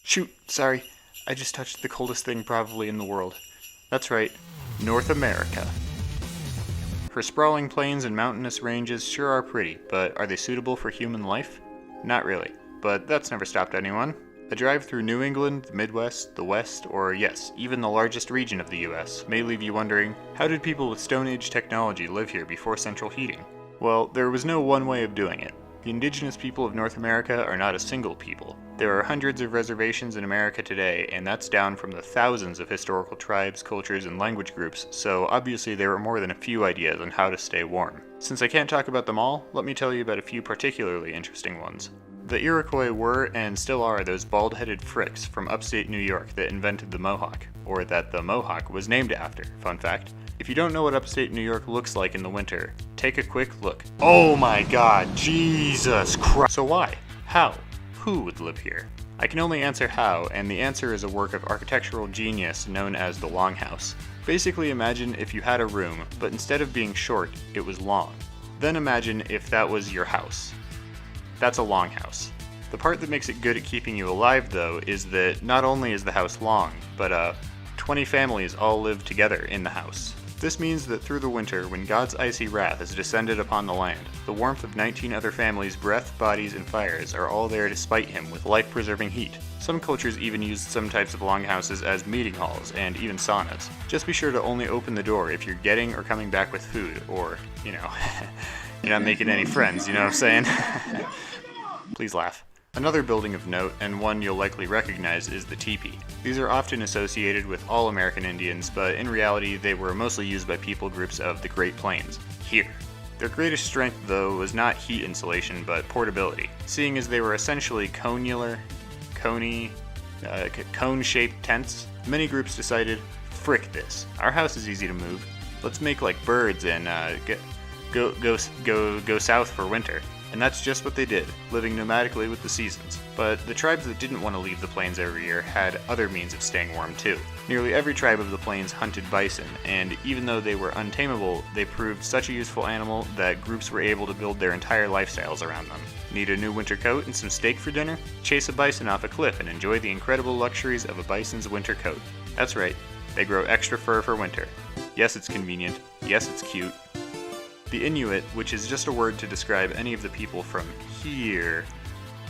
Shoot, sorry. I just touched the coldest thing probably in the world. That's right, North America. Her sprawling plains and mountainous ranges sure are pretty, but are they suitable for human life? Not really, but that's never stopped anyone. A drive through New England, the Midwest, the West, or yes, even the largest region of the US may leave you wondering, how did people with Stone Age technology live here before central heating? Well, there was no one way of doing it. The indigenous people of North America are not a single people. There are hundreds of reservations in America today, and that's down from the thousands of historical tribes, cultures, and language groups, so obviously there are more than a few ideas on how to stay warm. Since I can't talk about them all, let me tell you about a few particularly interesting ones. The Iroquois were, and still are, those bald-headed fricks from upstate New York that invented the Mohawk, or that the Mohawk was named after, fun fact. If you don't know what upstate New York looks like in the winter, take a quick look. Oh my god, Jesus Christ! So why? How? Who would live here? I can only answer how, and the answer is a work of architectural genius known as the Longhouse. Basically imagine if you had a room, but instead of being short, it was long. Then imagine if that was your house. That's a longhouse. The part that makes it good at keeping you alive, though, is that not only is the house long, but 20 families all live together in the house. This means that through the winter, when God's icy wrath has descended upon the land, the warmth of 19 other families' breath, bodies, and fires are all there to spite him with life-preserving heat. Some cultures even use some types of longhouses as meeting halls, and even saunas. Just be sure to only open the door if you're getting or coming back with food, or, you know, you're not making any friends, you know what I'm saying? Please laugh. Another building of note, and one you'll likely recognize, is the teepee. These are often associated with all American Indians, but in reality they were mostly used by people groups of the Great Plains, here. Their greatest strength, though, was not heat insulation, but portability, seeing as they were essentially cone-shaped tents. Many groups decided, frick this, our house is easy to move, let's make like birds and go south for winter. And that's just what they did, living nomadically with the seasons. But the tribes that didn't want to leave the plains every year had other means of staying warm too. Nearly every tribe of the plains hunted bison, and even though they were untamable, they proved such a useful animal that groups were able to build their entire lifestyles around them. Need a new winter coat and some steak for dinner? Chase a bison off a cliff and enjoy the incredible luxuries of a bison's winter coat. That's right, they grow extra fur for winter. Yes, it's convenient. Yes, it's cute. The Inuit, which is just a word to describe any of the people from here,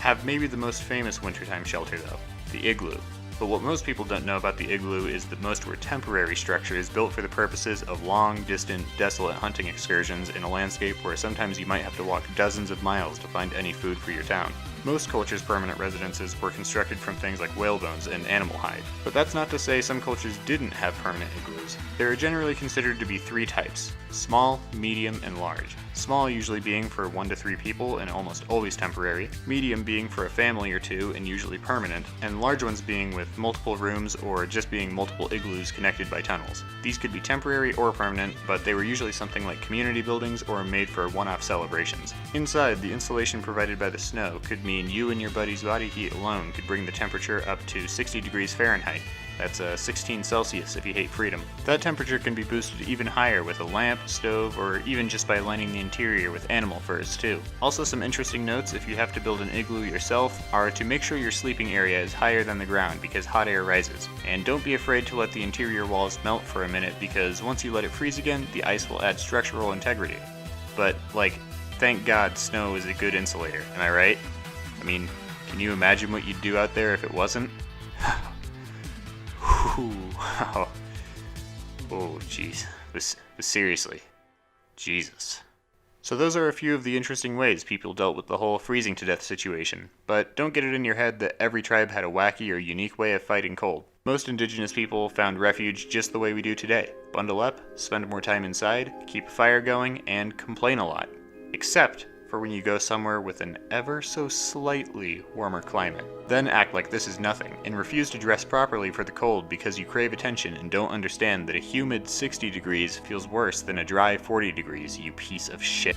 have maybe the most famous wintertime shelter though, the Igloo. But what most people don't know about the Igloo is that most were temporary structures built for the purposes of long, distant, desolate hunting excursions in a landscape where sometimes you might have to walk dozens of miles to find any food for your town. Most cultures' permanent residences were constructed from things like whale bones and animal hide. But that's not to say some cultures didn't have permanent igloos. There are generally considered to be three types: small, medium, and large. Small usually being for 1 to 3 people and almost always temporary, medium being for a family or two and usually permanent, and large ones being with multiple rooms or just being multiple igloos connected by tunnels. These could be temporary or permanent, but they were usually something like community buildings or made for one-off celebrations. Inside, the insulation provided by the snow could mean you and your buddy's body heat alone could bring the temperature up to 60 degrees Fahrenheit. That's 16 Celsius if you hate freedom. That temperature can be boosted even higher with a lamp, stove, or even just by lining the interior with animal furs too. Also, some interesting notes if you have to build an igloo yourself are to make sure your sleeping area is higher than the ground because hot air rises. And don't be afraid to let the interior walls melt for a minute because once you let it freeze again, the ice will add structural integrity. But, like, thank God snow is a good insulator, am I right? I mean, can you imagine what you'd do out there if it wasn't? Oh, jeez. But seriously. Jesus. So those are a few of the interesting ways people dealt with the whole freezing to death situation. But don't get it in your head that every tribe had a wacky or unique way of fighting cold. Most indigenous people found refuge just the way we do today. Bundle up, spend more time inside, keep a fire going, and complain a lot. Except for when you go somewhere with an ever so slightly warmer climate. Then act like this is nothing, and refuse to dress properly for the cold because you crave attention and don't understand that a humid 60 degrees feels worse than a dry 40 degrees, you piece of shit.